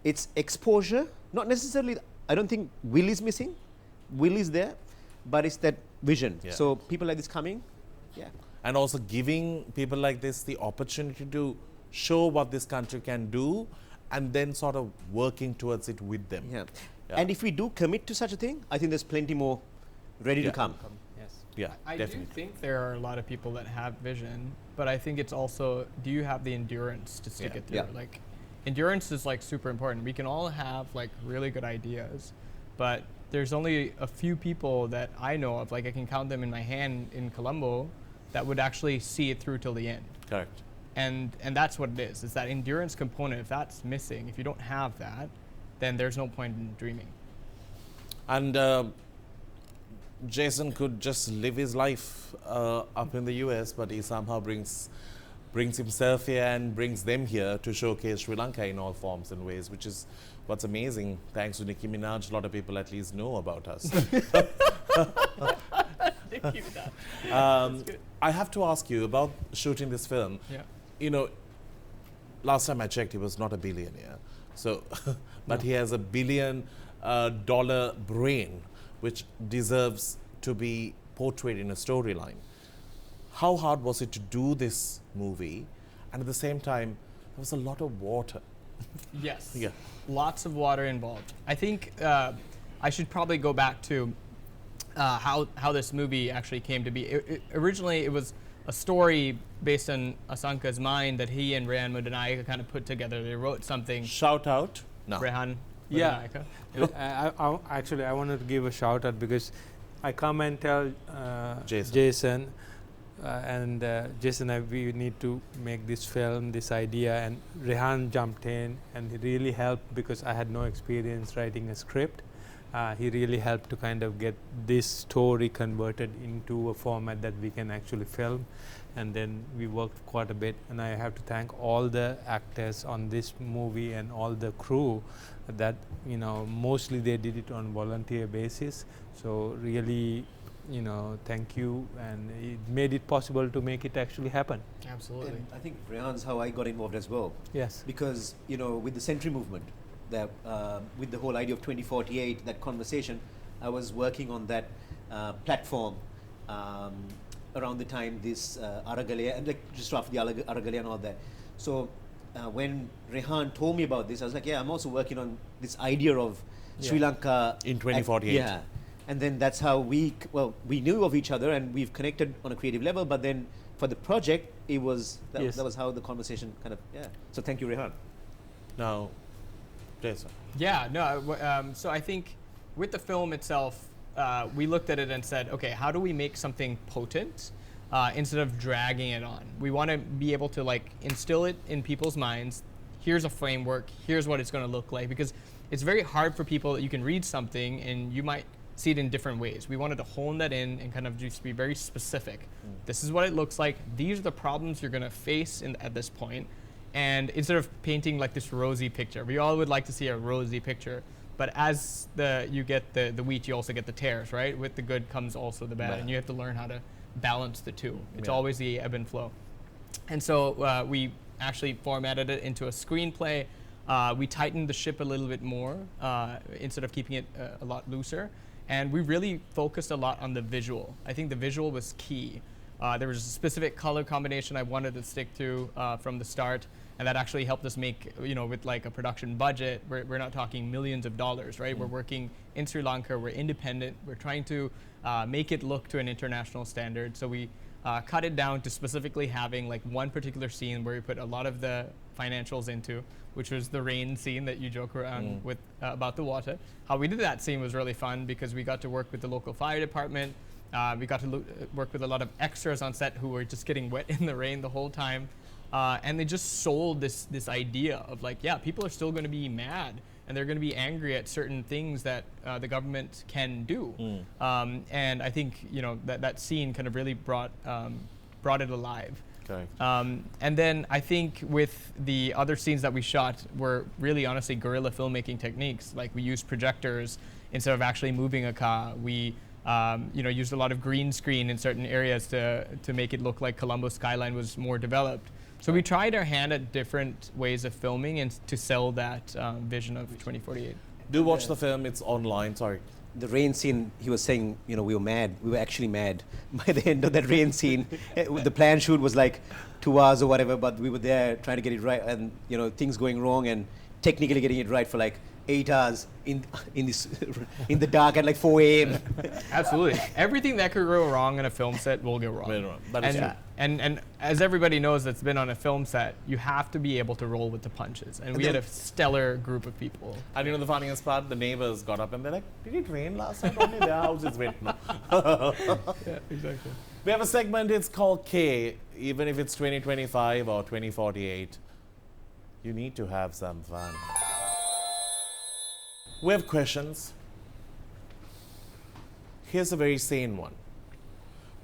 J: it's exposure, not necessarily, I don't think will is missing, will is there, but it's that vision.
A: Yeah.
J: So people like this coming, yeah.
A: And also giving people like this the opportunity to show what this country can do, and then sort of working towards it with them.
J: Yeah.
A: Yeah.
J: And if we do commit to such a thing, I think there's plenty more ready to come.
B: Yes.
A: Yeah,
C: I
A: definitely.
C: do think there are a lot of people that have vision, but I think it's also, do you have the endurance to stick
A: Yeah.
C: it through?
J: Yeah.
C: Like, endurance is like super important. We can all have like really good ideas, but there's only a few people that I know of, like I can count them in my hand in Colombo, that would actually see it through till the end.
A: Correct.
C: And that's what it is. It's that endurance component. If that's missing, if you don't have that, then there's no point in dreaming.
A: And Jason could just live his life up in the US, but he somehow brings himself here and brings them here to showcase Sri Lanka in all forms and ways, which is what's amazing. Thanks to Nicki Minaj, a lot of people at least know about us. I have to ask you about shooting this film.
C: Yeah.
A: You know, last time I checked, he was not a billionaire. So, but he has $1 billion brain, which deserves to be portrayed in a storyline. How hard was it to do this movie? And at the same time, there was a lot of water.
C: Yes.
A: Yeah.
C: Lots of water involved. I think I should probably go back to how this movie actually came to be. Originally, it was a story based on Asanka's mind that he and Rehan Mudanayaka kind of put together. They wrote something.
A: Shout out. No.
C: Rehan
B: Yeah.
C: Mudanayaka.
B: Actually, I wanted to give a shout out because I come and tell Jason and Jason, we need to make this film, this idea, and Rehan jumped in and he really helped because I had no experience writing a script. He really helped to kind of get this story converted into a format that we can actually film, and then we worked quite a bit, and I have to thank all the actors on this movie and all the crew that, you know, mostly they did it on volunteer basis, so really, you know, thank you, and it made it possible to make it actually happen.
C: Absolutely.
J: And I think Rehan's how I got involved as well.
B: Yes.
J: Because, you know, with the Century Movement, that with the whole idea of 2048, that conversation, I was working on that platform around the time this Aragalaya, and like just after the Aragalaya and all that. So when Rehan told me about this, I was like, yeah, I'm also working on this idea of Sri Lanka
A: in 2048.
J: Yeah, and then that's how we knew of each other and we've connected on a creative level. But then for the project, it was that was how the conversation kind of So thank you, Rehan.
A: Now, Jason.
C: Yeah, no, so I think with the film itself, we looked at it and said, okay, how do we make something potent instead of dragging it on? We want to be able to like instill it in people's minds. Here's a framework, here's what it's going to look like, because it's very hard for people that you can read something and you might see it in different ways. We wanted to hone that in and kind of just be very specific. This is what it looks like. These are the problems you're going to face at this point. And instead of painting like this rosy picture, we all would like to see a rosy picture, but as you get the wheat, you also get the tares, right? With the good comes also the bad, and you have to learn how to balance the two. It's always the ebb and flow. And so we actually formatted it into a screenplay. We tightened the ship a little bit more instead of keeping it a lot looser. And we really focused a lot on the visual. I think the visual was key. There was a specific color combination I wanted to stick to from the start, and that actually helped us make, you know, with like a production budget, we're not talking millions of dollars, right? We're working in Sri Lanka, we're independent, we're trying to make it look to an international standard. So we cut it down to specifically having like one particular scene where we put a lot of the financials into, which was the rain scene that you joke around with about the water. How we did that scene was really fun because we got to work with the local fire department. We got to work with a lot of extras on set who were just getting wet in the rain the whole time. And they just sold this idea of like, yeah, people are still going to be mad and they're going to be angry at certain things that the government can do. And I think, you know, that scene kind of really brought it alive. And then I think with the other scenes that we shot were really honestly guerrilla filmmaking techniques. Like we used projectors instead of actually moving a car. We used a lot of green screen in certain areas to make it look like Colombo skyline was more developed. So we tried our hand at different ways of filming and to sell that vision of 2048.
A: Do watch the film, it's online, sorry.
J: The rain scene, he was saying, you know, we were mad. We were actually mad. By the end of that rain scene, the planned shoot was like 2 hours or whatever, but we were there trying to get it right, and you know, things going wrong, and technically getting it right for like 8 hours in the dark at like 4 a.m.
C: Absolutely, everything that could go wrong in a film set will go wrong. And as everybody knows that's been on a film set, you have to be able to roll with the punches. And we had a stellar group of people.
A: And you know the funniest part? The neighbors got up and they're like, did it rain last night? Only their house is wet now.
C: Yeah, exactly.
A: We have a segment, it's called K. Even if it's 2025 or 2048, you need to have some fun. We have questions. Here's a very sane one.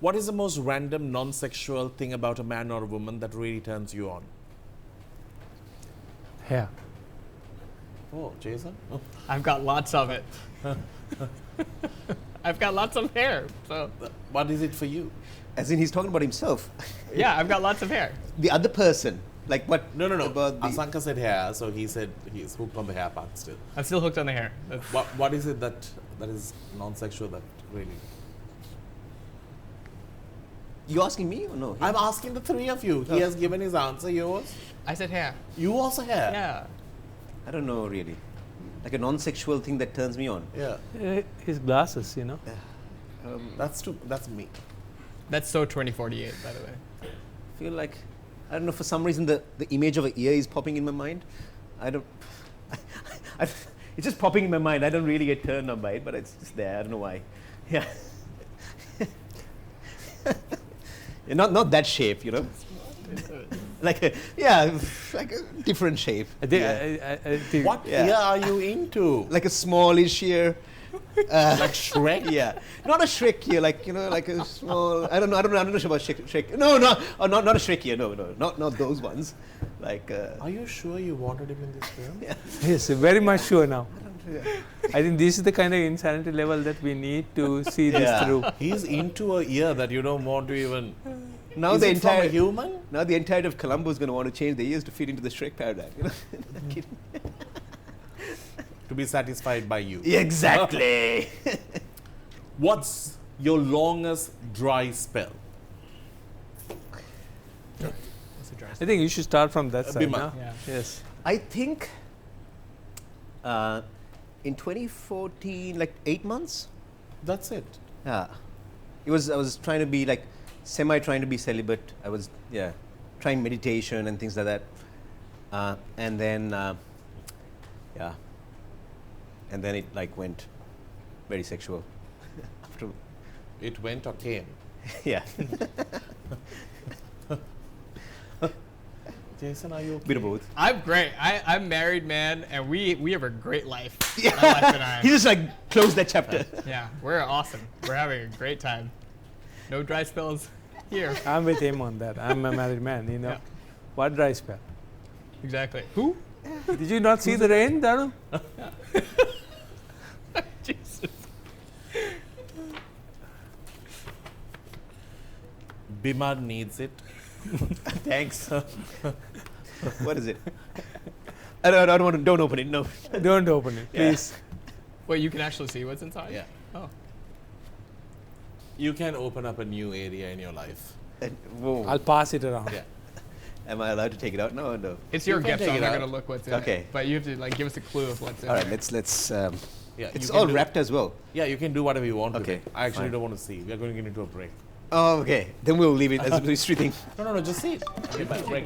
A: What is the most random, non-sexual thing about a man or a woman that really turns you on?
B: Hair.
A: Oh, Jason? Oh.
C: I've got lots of it. I've got lots of hair. So
A: what is it for you?
J: As in, he's talking about himself.
C: Yeah, I've got lots of hair.
J: The other person, like what?
A: No.
J: About
A: Asanka said hair, so he said he's hooked on the hair part still.
C: I'm still hooked on the hair.
A: What is it that is non-sexual that really?
J: You asking me or no?
A: I'm asking the three of you. He has given his answer. Yours?
C: I said hair.
A: You also hair?
C: Yeah.
J: I don't know really. Like a non-sexual thing that turns me on.
A: Yeah.
B: His glasses, you know.
A: That's me.
C: That's so 2048, by the way.
J: I feel like, I don't know, for some reason the image of an ear is popping in my mind. It's just popping in my mind. I don't really get turned on by it, but it's just there. I don't know why. Yeah. Not that shape, you know. like a different shape.
B: I think
A: what ear are you into?
J: Like a smallish ear.
A: Like Shrek?
J: Yeah, not a Shrek ear, like, you know, like a small. I'm not sure about Shrek. No, not a Shrek ear. No, not those ones. Like.
A: Are you sure you wanted him in this film?
J: Yeah.
B: Yes, very much sure now. I think this is the kind of insanity level that we need to see this through.
A: He's into an ear that you don't want to even.
J: Now
A: is
J: the
A: it
J: entire
A: from a human.
J: Now the entirety of Colombo is going to want to change the ears to fit into the Shrek paradigm. You know?
A: To be satisfied by you.
J: Exactly.
A: What's your longest dry spell?
B: I think you should start from that side.
A: Biman.
B: Yeah. Yes.
J: I think in 2014, like 8 months.
A: That's it.
J: Yeah. I was trying to be like trying to be celibate. I was trying meditation and things like that. And then and then it like went very sexual. After
A: it went or came?
J: Yeah.
A: Jason, are you okay?
J: Bit of both.
C: I'm great. I'm married, man, and we have a great life. My wife and I.
J: He just like closed that chapter.
C: Yeah, we're awesome. We're having a great time. No dry spells here.
B: I'm with him on that. I'm a married man, you know.
C: Yeah.
B: What dry spell?
C: Exactly. Who?
B: Did you not see the rain, Danu?
C: Jesus.
A: Biman needs it.
J: Thanks. What is it? I don't want to. Don't open it. No.
B: Don't open it, please.
C: Wait, you can actually see what's inside?
A: Yeah.
C: Oh.
A: You can open up a new area in your life.
J: Whoa.
B: I'll pass it around.
A: Yeah.
J: Am I allowed to take it out? No, no.
C: It's your
A: You can
C: gift, so
A: take
C: I'm
A: it
C: not
A: out.
C: gonna look what's in
J: Okay.
C: it. But you have to like give us a clue of what's in
J: All
C: there.
J: right. Let's.
A: Yeah,
J: It's
A: you can
J: all
A: do-
J: wrapped as well.
A: Yeah, you can do whatever you want with
J: Okay,
A: it. I actually
J: fine.
A: don't want to see. We are going to get into a break.
J: Oh, okay. Then we'll leave it as a mystery thing.
A: No, just see it. Get back, break.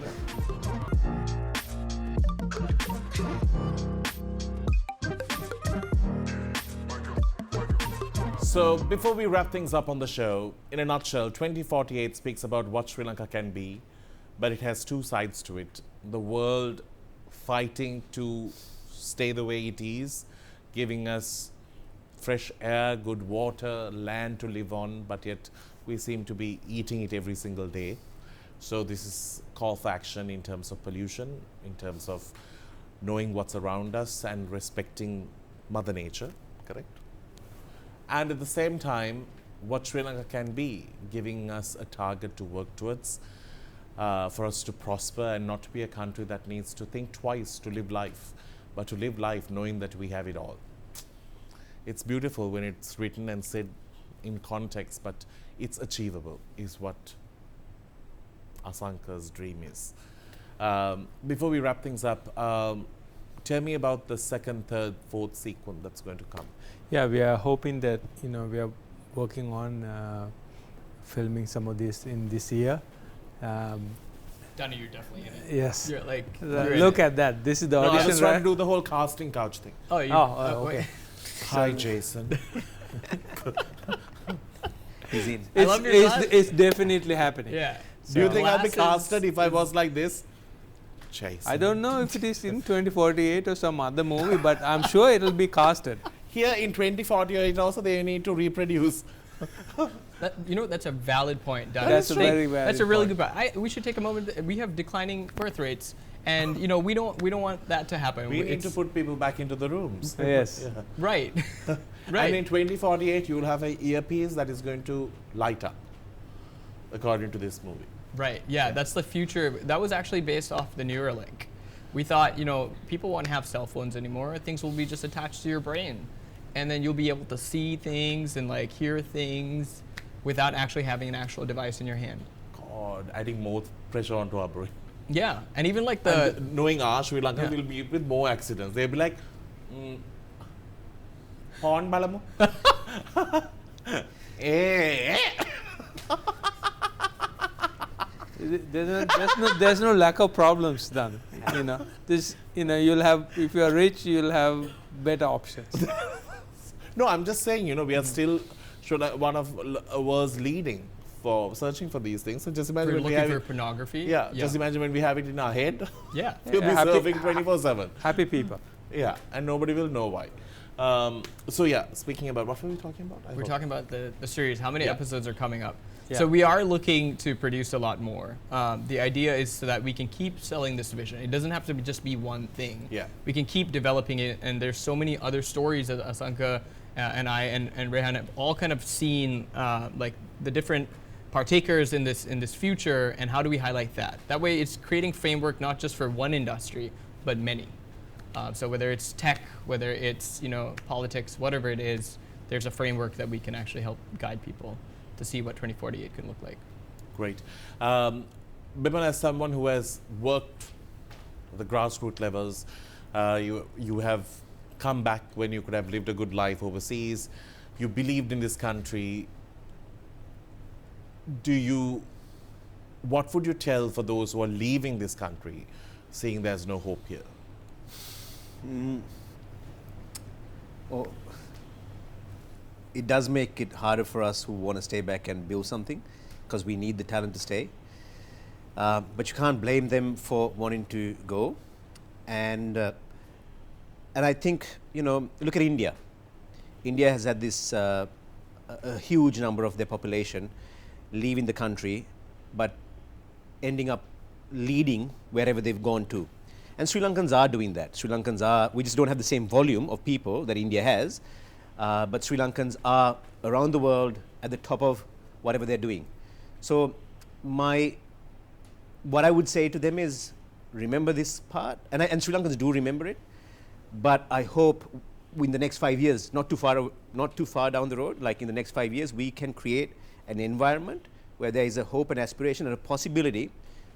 A: So before we wrap things up on the show, in a nutshell, 2048 speaks about what Sri Lanka can be, but it has two sides to it. The world fighting to stay the way it is, giving us fresh air, good water, land to live on, but yet we seem to be eating it every single day. So this is call for action in terms of pollution, in terms of knowing what's around us and respecting Mother Nature, correct? And at the same time, what Sri Lanka can be, giving us a target to work towards, for us to prosper and not to be a country that needs to think twice to live life, but to live life knowing that we have it all. It's beautiful when it's written and said in context, but it's achievable, is what Asanka's dream is. Before we wrap things up, tell me about the second, third, fourth sequence that's going to come.
B: Yeah, we are hoping that, we are working on filming some of this in this year.
C: Danu, you're definitely in it.
B: Yes.
C: You're like,
B: look at that. This is the
A: No,
B: audition.
A: I was trying to do the whole casting couch thing.
C: Oh, you,
B: okay.
A: Hi, Jason.
J: He's in.
C: I love your laugh.
B: It's definitely happening.
C: Yeah.
A: Do you think I'll be
C: Glasses
A: casted if I was like this? Jason.
B: I don't know if it is in 2048 or some other movie, but I'm sure it'll be casted.
A: Here in 2048 also they need to reproduce.
C: That's a valid point, Danu.
B: That's a very valid
C: That's a really
B: point.
C: good point. We should take a moment. We have declining birth rates, and we don't want that to happen.
A: We need to put people back into the rooms.
B: Yes.
A: Yeah.
C: Right.
A: And
C: right.
A: in 2048 you'll have an earpiece that is going to light up, according to this movie.
C: Right. Yeah, that's the future. That was actually based off the Neuralink. We thought, people won't have cell phones anymore. Things will be just attached to your brain, and then you'll be able to see things and hear things without actually having an actual device in your hand.
A: God, adding more pressure onto our brain.
C: Yeah, and even
A: And knowing our Sri Lanka
C: Yeah.
A: will be with more accidents. They'll be like, Horn balamu.
B: There's no lack of problems done. You'll have, if you are rich, you'll have better options.
A: No, I'm just saying, we are still one of world's leading for searching for these things. So just imagine
C: We're
A: when we
C: looking
A: have
C: for pornography.
A: Yeah, just imagine when we have it in our head.
C: Yeah.
A: We'll be
B: Happy-
A: surfing 24/7.
B: Happy people.
A: Yeah, and nobody will know why. So yeah, speaking about, what were we talking about?
C: We're talking about the series. How many
A: Yeah.
C: episodes are coming up?
B: Yeah.
C: So we are looking to produce a lot more. The idea is so that we can keep selling this vision. It doesn't have to just be one thing.
A: Yeah.
C: We can keep developing it, and there's so many other stories that Asanka and I and Rehan have all kind of seen, the different partakers in this future, and how do we highlight that? That way, it's creating framework not just for one industry, but many. So whether it's tech, whether it's politics, whatever it is, there's a framework that we can actually help guide people to see what 2048 can look like.
A: Great. Biman, as someone who has worked at the grassroots levels, you have come back when you could have lived a good life overseas. You believed in this country. What would you tell for those who are leaving this country, seeing there's no hope here?
J: It does make it harder for us who want to stay back and build something, because we need the talent to stay. But you can't blame them for wanting to go. And I think, look at India. India has had this a huge number of their population leaving the country, but ending up leading wherever they've gone to. And Sri Lankans are doing that. We just don't have the same volume of people that India has, but Sri Lankans are around the world at the top of whatever they're doing. So what I would say to them is, remember this part, and Sri Lankans do remember it, but I hope in the next 5 years, not too far down the road, like in the next 5 years, we can create an environment where there is a hope and aspiration and a possibility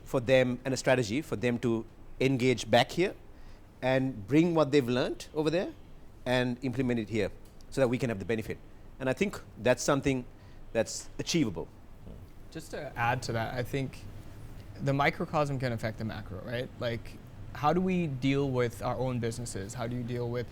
J: for them, and a strategy for them to engage back here and bring what they've learned over there and implement it here so that we can have the benefit. And I think that's something that's achievable.
C: Just to add to that, I think the microcosm can affect the macro, right? Like, how do we deal with our own businesses? How do you deal with,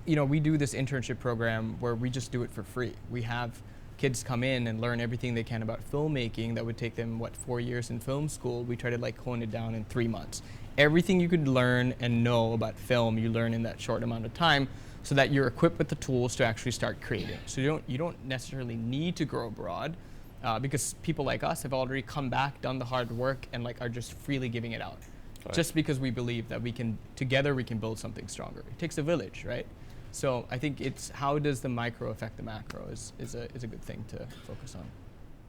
C: we do this internship program where we just do it for free. We have kids come in and learn everything they can about filmmaking that would take them, 4 years in film school. We try to hone it down in 3 months. Everything you could learn and know about film, you learn in that short amount of time, so that you're equipped with the tools to actually start creating. So you don't necessarily need to go abroad, because people like us have already come back, done the hard work, and are just freely giving it out. Right. Just because we believe that together we can build something stronger. It takes a village, right? So I think it's how does the micro affect the macro is a good thing to focus on.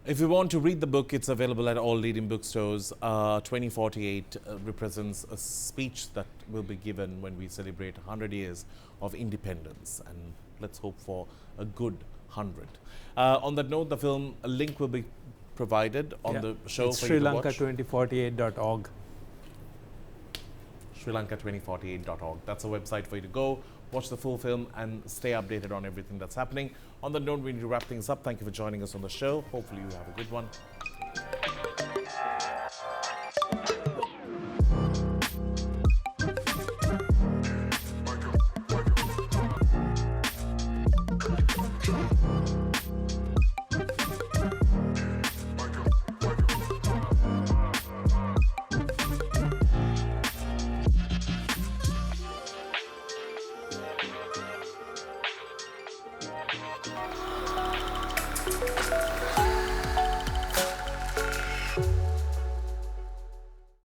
A: If you want to read the book, it's available at all leading bookstores. 2048 represents a speech that will be given when we celebrate 100 years of independence, and let's hope for a good 100. On that note, the film, a link will be provided on the show
B: it's
A: for you to watch.
B: SriLanka2048.org.
A: SriLanka2048.org. That's a website for you to go, watch the full film, and stay updated on everything that's happening. On the note, we need to wrap things up. Thank you for joining us on the show. Hopefully you have a good one.